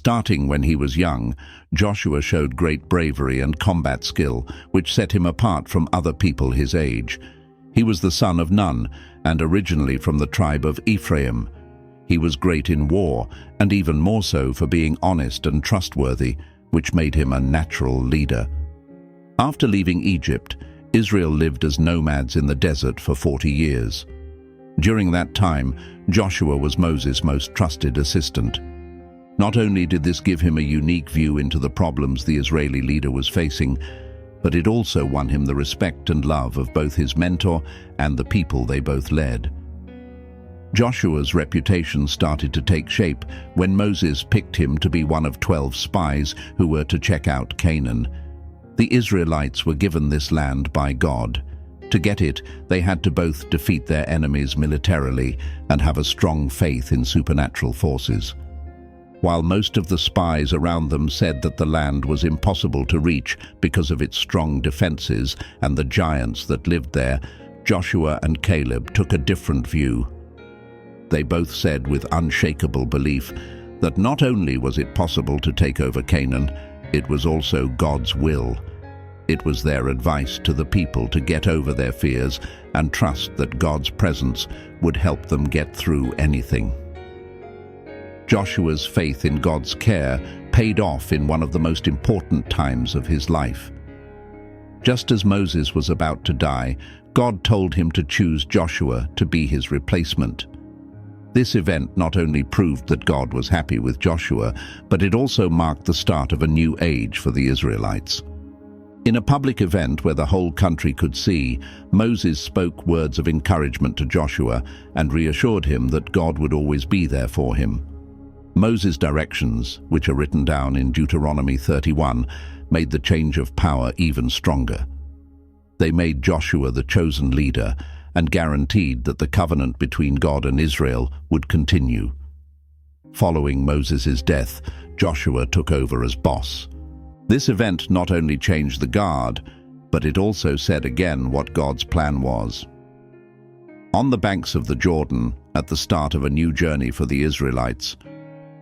Starting when he was young, Joshua showed great bravery and combat skill, which set him apart from other people his age. He was the son of Nun, and originally from the tribe of Ephraim. He was great in war, and even more so for being honest and trustworthy, which made him a natural leader. After leaving Egypt, Israel lived as nomads in the desert for 40 years. During that time, Joshua was Moses' most trusted assistant. Not only did this give him a unique view into the problems the Israeli leader was facing, but it also won him the respect and love of both his mentor and the people they both led. Joshua's reputation started to take shape when Moses picked him to be one of 12 spies who were to check out Canaan. The Israelites were given this land by God. To get it, they had to both defeat their enemies militarily and have a strong faith in supernatural forces. While most of the spies around them said that the land was impossible to reach because of its strong defenses and the giants that lived there, Joshua and Caleb took a different view. They both said with unshakable belief that not only was it possible to take over Canaan, it was also God's will. It was their advice to the people to get over their fears and trust that God's presence would help them get through anything. Joshua's faith in God's care paid off in one of the most important times of his life. Just as Moses was about to die, God told him to choose Joshua to be his replacement. This event not only proved that God was happy with Joshua, but it also marked the start of a new age for the Israelites. In a public event where the whole country could see, Moses spoke words of encouragement to Joshua and reassured him that God would always be there for him. Moses' directions, which are written down in Deuteronomy 31, made the change of power even stronger. They made Joshua the chosen leader and guaranteed that the covenant between God and Israel would continue. Following Moses' death, Joshua took over as boss. This event not only changed the guard, but it also said again what God's plan was. On the banks of the Jordan, at the start of a new journey for the Israelites,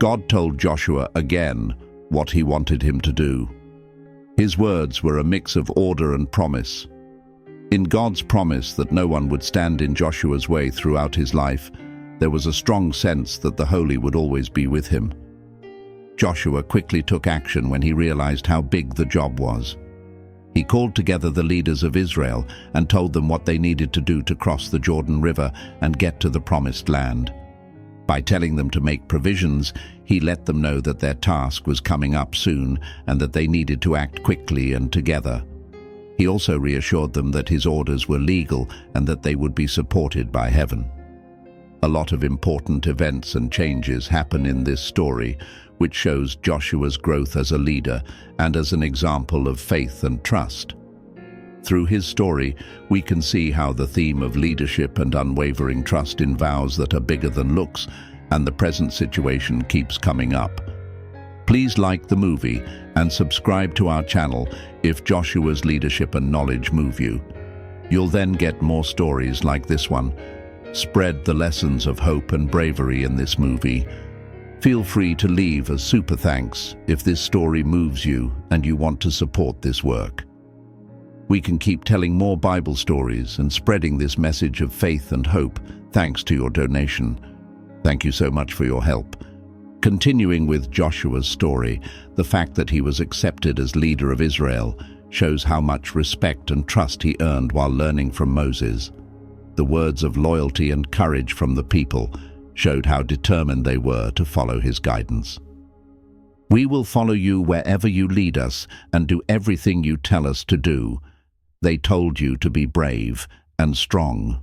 God told Joshua again what he wanted him to do. His words were a mix of order and promise. In God's promise that no one would stand in Joshua's way throughout his life, there was a strong sense that the Holy would always be with him. Joshua quickly took action when he realized how big the job was. He called together the leaders of Israel and told them what they needed to do to cross the Jordan River and get to the promised land. By telling them to make provisions, he let them know that their task was coming up soon and that they needed to act quickly and together. He also reassured them that his orders were legal and that they would be supported by heaven. A lot of important events and changes happen in this story, which shows Joshua's growth as a leader and as an example of faith and trust. Through his story, we can see how the theme of leadership and unwavering trust in vows that are bigger than looks and the present situation keeps coming up. Please like the movie and subscribe to our channel if Joshua's leadership and knowledge move you. You'll then get more stories like this one. Spread the lessons of hope and bravery in this movie. Feel free to leave a super thanks if this story moves you and you want to support this work. We can keep telling more Bible stories and spreading this message of faith and hope thanks to your donation. Thank you so much for your help. Continuing with Joshua's story, the fact that he was accepted as leader of Israel shows how much respect and trust he earned while learning from Moses. The words of loyalty and courage from the people showed how determined they were to follow his guidance. We will follow you wherever you lead us and do everything you tell us to do. They told you to be brave and strong.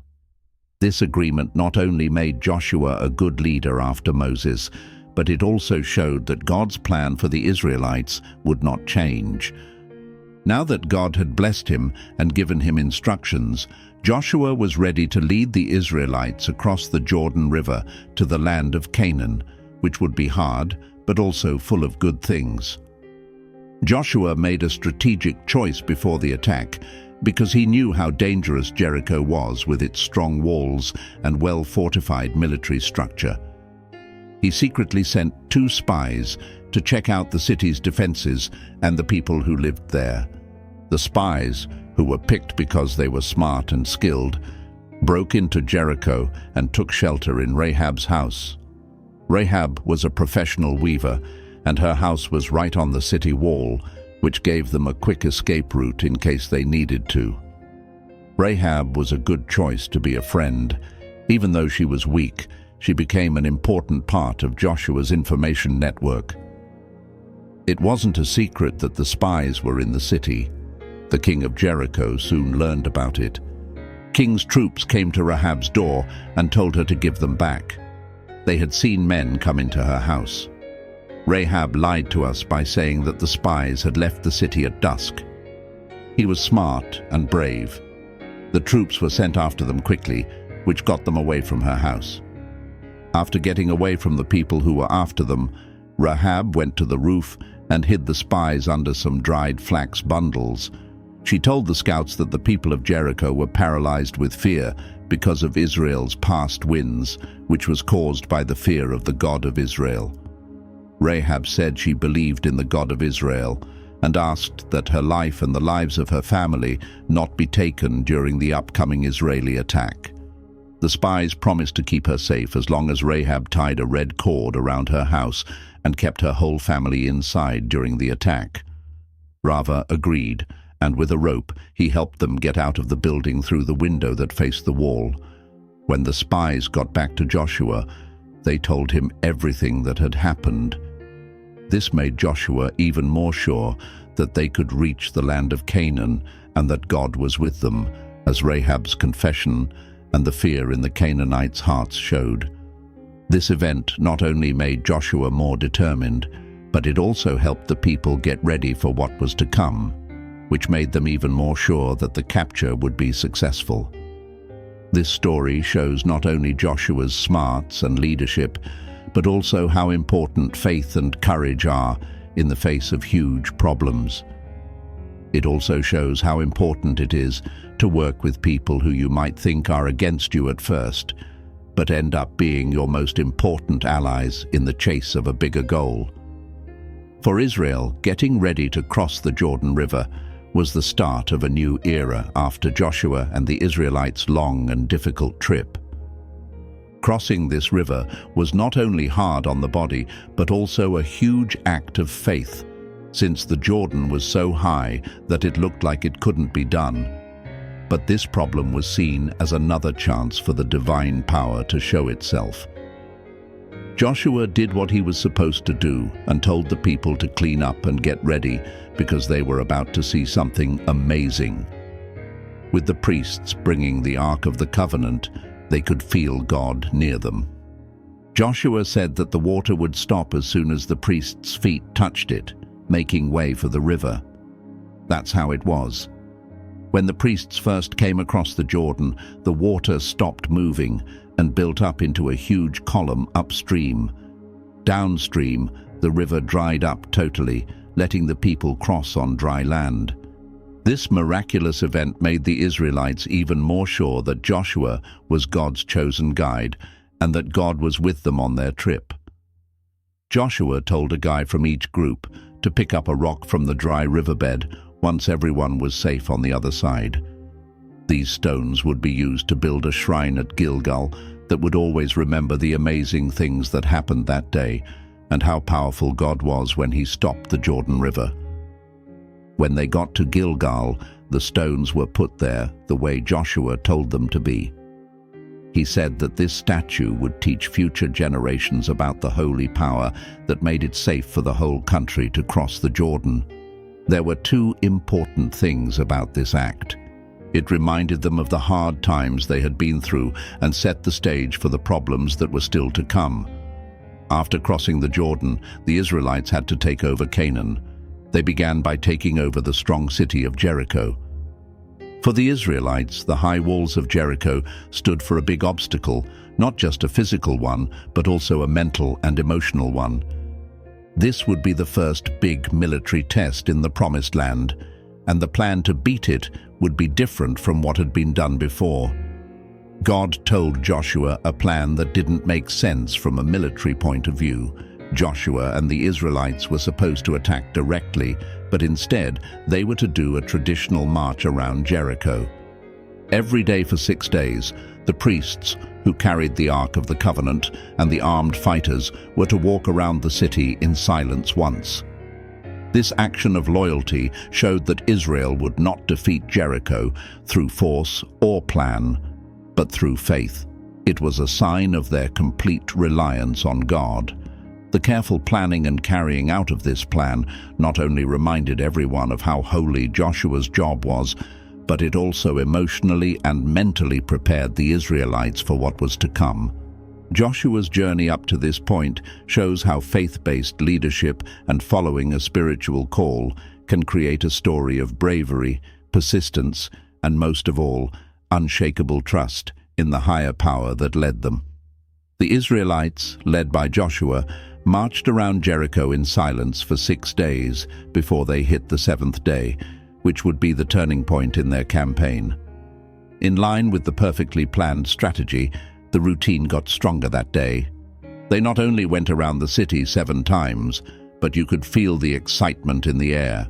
This agreement not only made Joshua a good leader after Moses, but it also showed that God's plan for the Israelites would not change. Now that God had blessed him and given him instructions, Joshua was ready to lead the Israelites across the Jordan River to the land of Canaan, which would be hard, but also full of good things. Joshua made a strategic choice before the attack, because he knew how dangerous Jericho was with its strong walls and well-fortified military structure. He secretly sent 2 spies, to check out the city's defenses and the people who lived there. The spies, who were picked because they were smart and skilled, broke into Jericho and took shelter in Rahab's house. Rahab was a professional weaver, and her house was right on the city wall, which gave them a quick escape route in case they needed to. Rahab was a good choice to be a friend. Even though she was weak, she became an important part of Joshua's information network. It wasn't a secret that the spies were in the city. The king of Jericho soon learned about it. King's troops came to Rahab's door and told her to give them back. They had seen men come into her house. Rahab lied to us by saying that the spies had left the city at dusk. He was smart and brave. The troops were sent after them quickly, which got them away from her house. After getting away from the people who were after them, Rahab went to the roof and hid the spies under some dried flax bundles. She told the scouts that the people of Jericho were paralyzed with fear because of Israel's past wins, which was caused by the fear of the God of Israel. Rahab said she believed in the God of Israel and asked that her life and the lives of her family not be taken during the upcoming Israeli attack. The spies promised to keep her safe as long as Rahab tied a red cord around her house and kept her whole family inside during the attack. Rava agreed, and with a rope he helped them get out of the building through the window that faced the wall. When the spies got back to Joshua, they told him everything that had happened. This made Joshua even more sure that they could reach the land of Canaan and that God was with them, as Rahab's confession and the fear in the Canaanites' hearts showed. This event not only made Joshua more determined, but it also helped the people get ready for what was to come, which made them even more sure that the capture would be successful. This story shows not only Joshua's smarts and leadership, but also how important faith and courage are in the face of huge problems. It also shows how important it is to work with people who you might think are against you at first, but end up being your most important allies in the chase of a bigger goal. For Israel, getting ready to cross the Jordan River was the start of a new era after Joshua and the Israelites' long and difficult trip. Crossing this river was not only hard on the body, but also a huge act of faith, since the Jordan was so high that it looked like it couldn't be done. But this problem was seen as another chance for the divine power to show itself. Joshua did what he was supposed to do and told the people to clean up and get ready because they were about to see something amazing. With the priests bringing the Ark of the Covenant, they could feel God near them. Joshua said that the water would stop as soon as the priests' feet touched it, making way for the river. That's how it was. When the priests first came across the Jordan, the water stopped moving and built up into a huge column upstream. Downstream, the river dried up totally, letting the people cross on dry land. This miraculous event made the Israelites even more sure that Joshua was God's chosen guide and that God was with them on their trip. Joshua told a guy from each group to pick up a rock from the dry riverbed once everyone was safe on the other side. These stones would be used to build a shrine at Gilgal that would always remember the amazing things that happened that day and how powerful God was when he stopped the Jordan River. When they got to Gilgal, the stones were put there the way Joshua told them to be. He said that this statue would teach future generations about the holy power that made it safe for the whole country to cross the Jordan. There were two important things about this act. It reminded them of the hard times they had been through and set the stage for the problems that were still to come. After crossing the Jordan, the Israelites had to take over Canaan. They began by taking over the strong city of Jericho. For the Israelites, the high walls of Jericho stood for a big obstacle, not just a physical one, but also a mental and emotional one. This would be the first big military test in the Promised Land, and the plan to beat it would be different from what had been done before. God told Joshua a plan that didn't make sense from a military point of view, Joshua and the Israelites were supposed to attack directly, but instead they were to do a traditional march around Jericho. Every day for 6 days, the priests, who carried the Ark of the Covenant, and the armed fighters were to walk around the city in silence once. This action of loyalty showed that Israel would not defeat Jericho through force or plan, but through faith. It was a sign of their complete reliance on God. The careful planning and carrying out of this plan not only reminded everyone of how holy Joshua's job was, but it also emotionally and mentally prepared the Israelites for what was to come. Joshua's journey up to this point shows how faith-based leadership and following a spiritual call can create a story of bravery, persistence, and most of all, unshakable trust in the higher power that led them. The Israelites, led by Joshua, marched around Jericho in silence for 6 days before they hit the 7th day, which would be the turning point in their campaign. In line with the perfectly planned strategy, the routine got stronger that day. They not only went around the city 7 times, but you could feel the excitement in the air.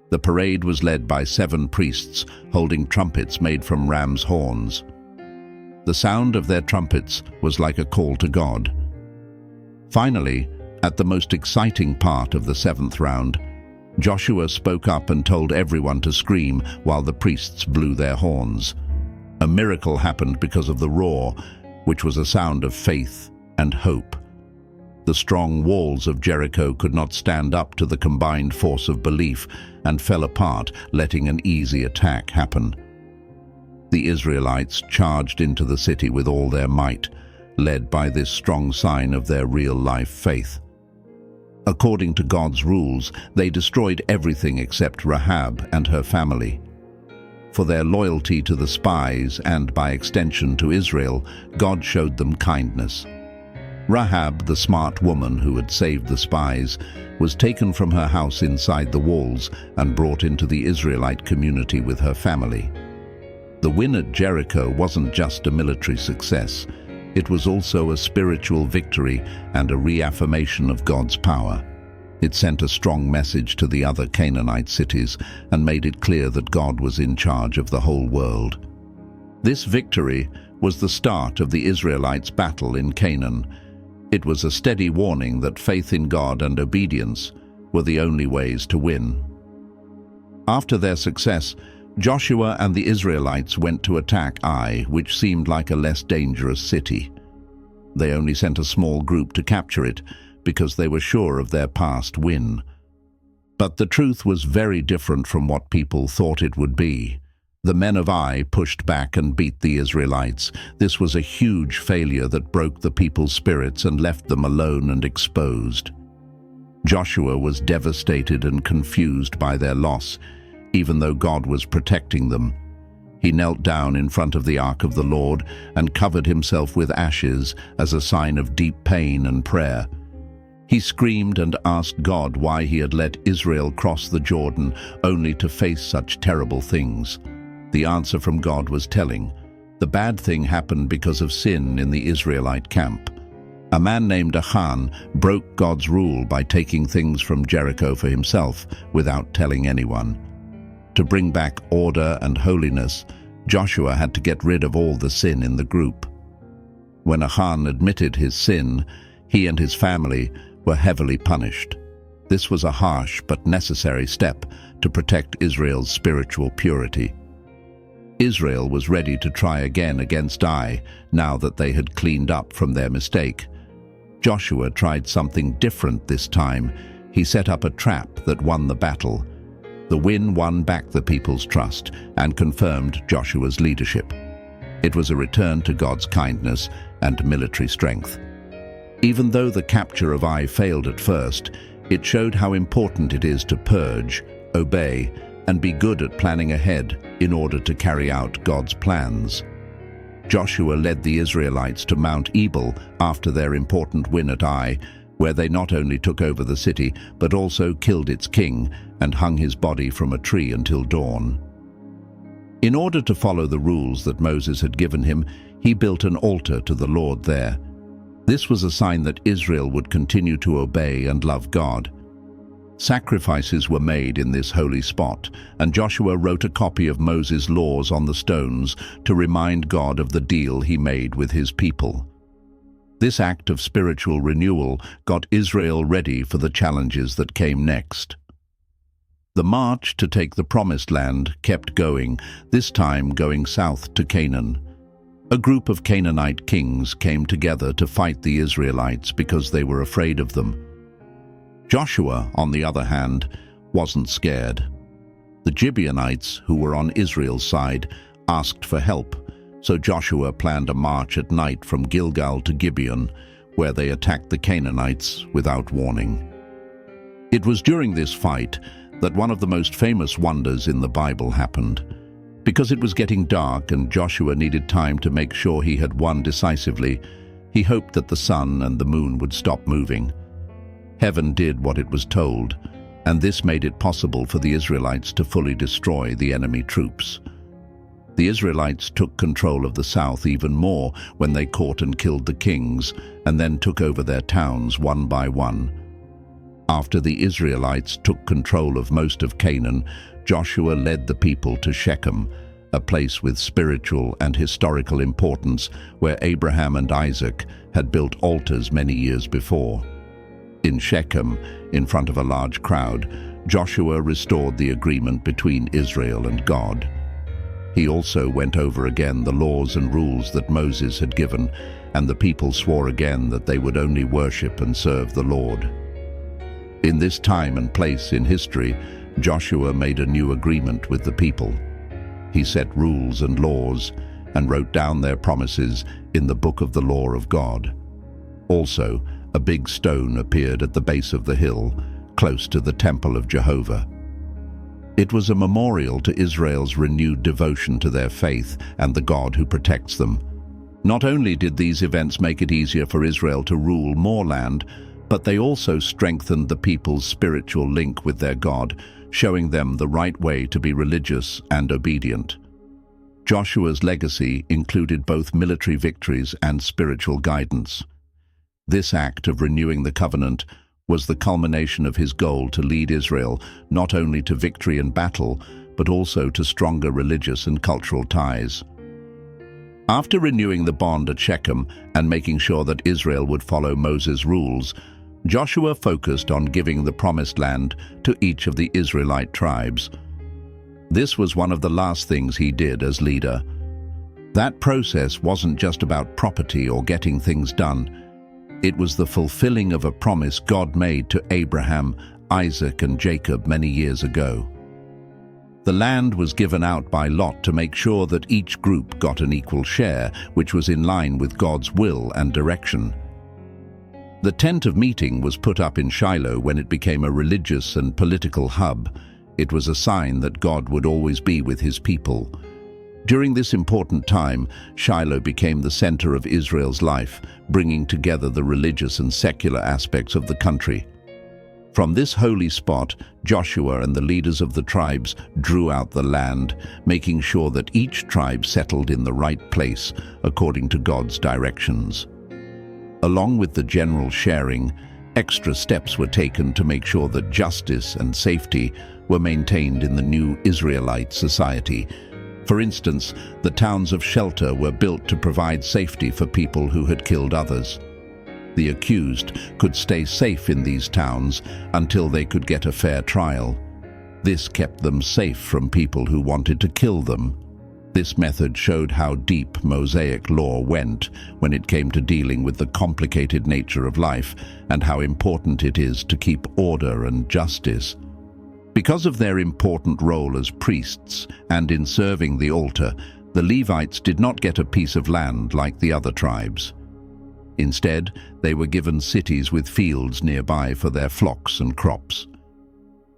The parade was led by 7 priests holding trumpets made from ram's horns. The sound of their trumpets was like a call to God. Finally, at the most exciting part of the 7th round, Joshua spoke up and told everyone to scream while the priests blew their horns. A miracle happened because of the roar, which was a sound of faith and hope. The strong walls of Jericho could not stand up to the combined force of belief and fell apart, letting an easy attack happen. The Israelites charged into the city with all their might, led by this strong sign of their real-life faith. According to God's rules, they destroyed everything except Rahab and her family. For their loyalty to the spies and, by extension, to Israel, God showed them kindness. Rahab, the smart woman who had saved the spies, was taken from her house inside the walls and brought into the Israelite community with her family. The win at Jericho wasn't just a military success. It was also a spiritual victory and a reaffirmation of God's power. It sent a strong message to the other Canaanite cities and made it clear that God was in charge of the whole world. This victory was the start of the Israelites' battle in Canaan. It was a steady warning that faith in God and obedience were the only ways to win. After their success, Joshua and the Israelites went to attack Ai, which seemed like a less dangerous city. They only sent a small group to capture it because they were sure of their past win. But the truth was very different from what people thought it would be. The men of Ai pushed back and beat the Israelites. This was a huge failure that broke the people's spirits and left them alone and exposed. Joshua was devastated and confused by their loss, even though God was protecting them. He knelt down in front of the Ark of the Lord and covered himself with ashes as a sign of deep pain and prayer. He screamed and asked God why he had let Israel cross the Jordan only to face such terrible things. The answer from God was telling. The bad thing happened because of sin in the Israelite camp. A man named Achan broke God's rule by taking things from Jericho for himself without telling anyone. To bring back order and holiness, Joshua had to get rid of all the sin in the group. When Achan admitted his sin, he and his family were heavily punished. This was a harsh but necessary step to protect Israel's spiritual purity. Israel was ready to try again against Ai, now that they had cleaned up from their mistake. Joshua tried something different this time. He set up a trap that won the battle. The win won back the people's trust and confirmed Joshua's leadership. It was a return to God's kindness and military strength. Even though the capture of Ai failed at first, it showed how important it is to purge, obey, and be good at planning ahead in order to carry out God's plans. Joshua led the Israelites to Mount Ebal after their important win at Ai, where they not only took over the city, but also killed its king and hung his body from a tree until dawn. In order to follow the rules that Moses had given him, he built an altar to the Lord there. This was a sign that Israel would continue to obey and love God. Sacrifices were made in this holy spot, and Joshua wrote a copy of Moses' laws on the stones to remind God of the deal he made with his people. This act of spiritual renewal got Israel ready for the challenges that came next. The march to take the Promised Land kept going, this time going south to Canaan. A group of Canaanite kings came together to fight the Israelites because they were afraid of them. Joshua, on the other hand, wasn't scared. The Gibeonites, who were on Israel's side, asked for help, so Joshua planned a march at night from Gilgal to Gibeon, where they attacked the Canaanites without warning. It was during this fight that one of the most famous wonders in the Bible happened. Because it was getting dark and Joshua needed time to make sure he had won decisively, he hoped that the sun and the moon would stop moving. Heaven did what it was told, and this made it possible for the Israelites to fully destroy the enemy troops. The Israelites took control of the south even more when they caught and killed the kings, and then took over their towns one by one. After the Israelites took control of most of Canaan, Joshua led the people to Shechem, a place with spiritual and historical importance where Abraham and Isaac had built altars many years before. In Shechem, in front of a large crowd, Joshua restored the agreement between Israel and God. He also went over again the laws and rules that Moses had given, and the people swore again that they would only worship and serve the Lord. In this time and place in history, Joshua made a new agreement with the people. He set rules and laws and wrote down their promises in the book of the law of God. Also, a big stone appeared at the base of the hill, close to the temple of Jehovah. It was a memorial to Israel's renewed devotion to their faith and the God who protects them. Not only did these events make it easier for Israel to rule more land, but they also strengthened the people's spiritual link with their God, showing them the right way to be religious and obedient. Joshua's legacy included both military victories and spiritual guidance. This act of renewing the covenant was the culmination of his goal to lead Israel not only to victory in battle, but also to stronger religious and cultural ties. After renewing the bond at Shechem and making sure that Israel would follow Moses' rules, Joshua focused on giving the Promised Land to each of the Israelite tribes. This was one of the last things he did as leader. That process wasn't just about property or getting things done. It was the fulfilling of a promise God made to Abraham, Isaac, and Jacob many years ago. The land was given out by lot to make sure that each group got an equal share, which was in line with God's will and direction. The tent of meeting was put up in Shiloh when it became a religious and political hub. It was a sign that God would always be with his people. During this important time, Shiloh became the center of Israel's life, bringing together the religious and secular aspects of the country. From this holy spot, Joshua and the leaders of the tribes drew out the land, making sure that each tribe settled in the right place according to God's directions. Along with the general sharing, extra steps were taken to make sure that justice and safety were maintained in the new Israelite society. For instance, the towns of shelter were built to provide safety for people who had killed others. The accused could stay safe in these towns until they could get a fair trial. This kept them safe from people who wanted to kill them. This method showed how deep Mosaic law went when it came to dealing with the complicated nature of life and how important it is to keep order and justice. Because of their important role as priests and in serving the altar, the Levites did not get a piece of land like the other tribes. Instead, they were given cities with fields nearby for their flocks and crops.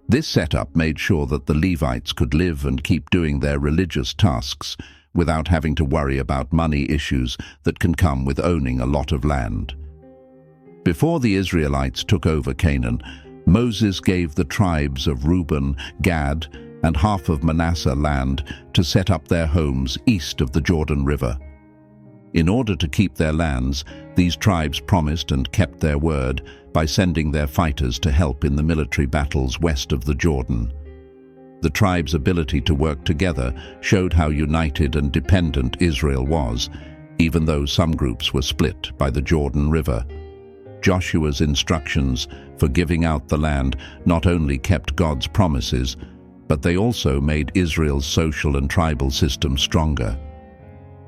This setup made sure that the Levites could live and keep doing their religious tasks without having to worry about money issues that can come with owning a lot of land. Before the Israelites took over Canaan, Moses gave the tribes of Reuben, Gad, and half of Manasseh land to set up their homes east of the Jordan River. In order to keep their lands, these tribes promised and kept their word by sending their fighters to help in the military battles west of the Jordan. The tribes' ability to work together showed how united and dependent Israel was, even though some groups were split by the Jordan River. Joshua's instructions for giving out the land not only kept God's promises, but they also made Israel's social and tribal system stronger.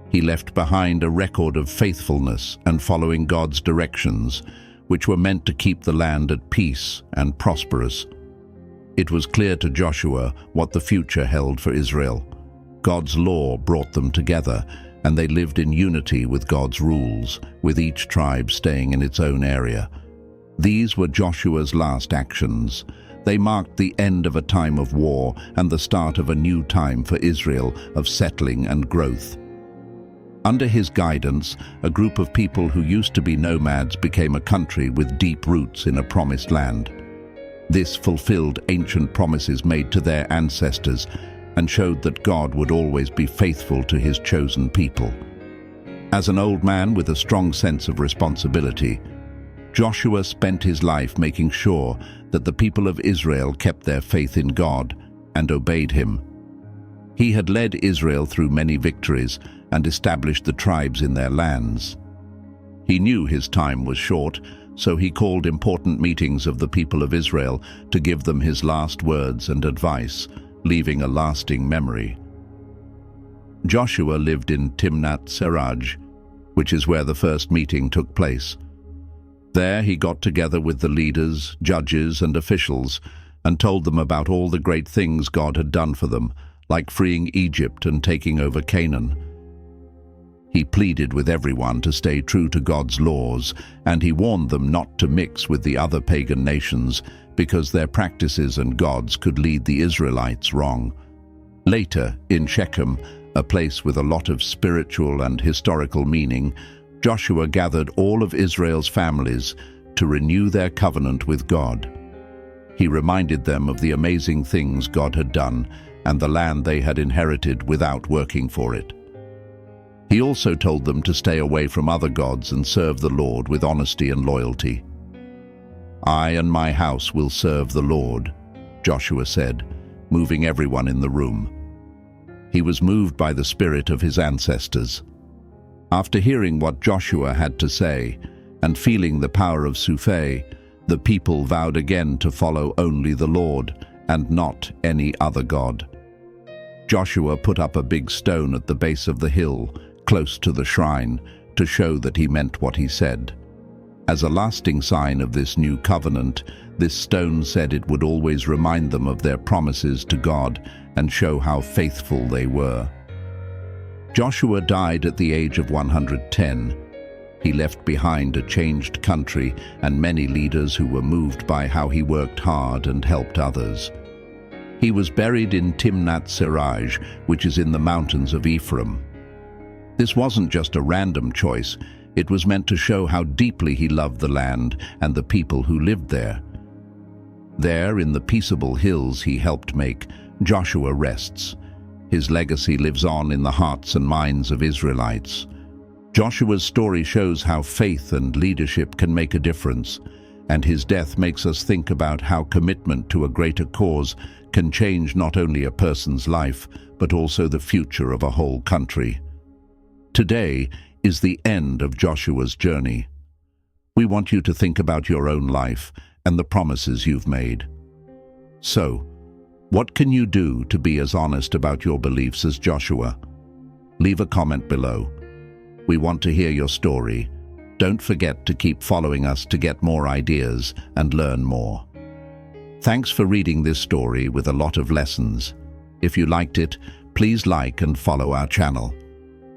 He left behind a record of faithfulness and following God's directions, which were meant to keep the land at peace and prosperous. It was clear to Joshua what the future held for Israel. God's law brought them together, and they lived in unity with God's rules, with each tribe staying in its own area. These were Joshua's last actions. They marked the end of a time of war and the start of a new time for Israel of settling and growth. Under his guidance, a group of people who used to be nomads became a country with deep roots in a promised land. This fulfilled ancient promises made to their ancestors and showed that God would always be faithful to his chosen people. As an old man with a strong sense of responsibility, Joshua spent his life making sure that the people of Israel kept their faith in God and obeyed him. He had led Israel through many victories and established the tribes in their lands. He knew his time was short, so he called important meetings of the people of Israel to give them his last words and advice, leaving a lasting memory. Joshua lived in Timnath-Seraj, which is where the first meeting took place. There he got together with the leaders, judges, and officials and told them about all the great things God had done for them, like freeing Egypt and taking over Canaan. He pleaded with everyone to stay true to God's laws, and he warned them not to mix with the other pagan nations because their practices and gods could lead the Israelites wrong. Later, in Shechem, a place with a lot of spiritual and historical meaning, Joshua gathered all of Israel's families to renew their covenant with God. He reminded them of the amazing things God had done and the land they had inherited without working for it. He also told them to stay away from other gods and serve the Lord with honesty and loyalty. "I and my house will serve the Lord," Joshua said, moving everyone in the room. He was moved by the spirit of his ancestors. After hearing what Joshua had to say and feeling the power of Suphe, the people vowed again to follow only the Lord and not any other god. Joshua put up a big stone at the base of the hill, close to the shrine, to show that he meant what he said. As a lasting sign of this new covenant, this stone said it would always remind them of their promises to God and show how faithful they were. Joshua died at the age of 110. He left behind a changed country and many leaders who were moved by how he worked hard and helped others. He was buried in Timnath-Seraj, which is in the mountains of Ephraim. This wasn't just a random choice. It was meant to show how deeply he loved the land and the people who lived there. There, in the peaceable hills he helped make, Joshua rests. His legacy lives on in the hearts and minds of Israelites. Joshua's story shows how faith and leadership can make a difference, and his death makes us think about how commitment to a greater cause can change not only a person's life, but also the future of a whole country. Today is the end of Joshua's journey. We want you to think about your own life and the promises you've made. So, what can you do to be as honest about your beliefs as Joshua? Leave a comment below. We want to hear your story. Don't forget to keep following us to get more ideas and learn more. Thanks for reading this story with a lot of lessons. If you liked it, please like and follow our channel.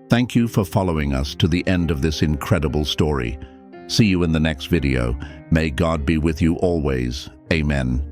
Thank you for following us to the end of this incredible story. See you in the next video. May God be with you always. Amen.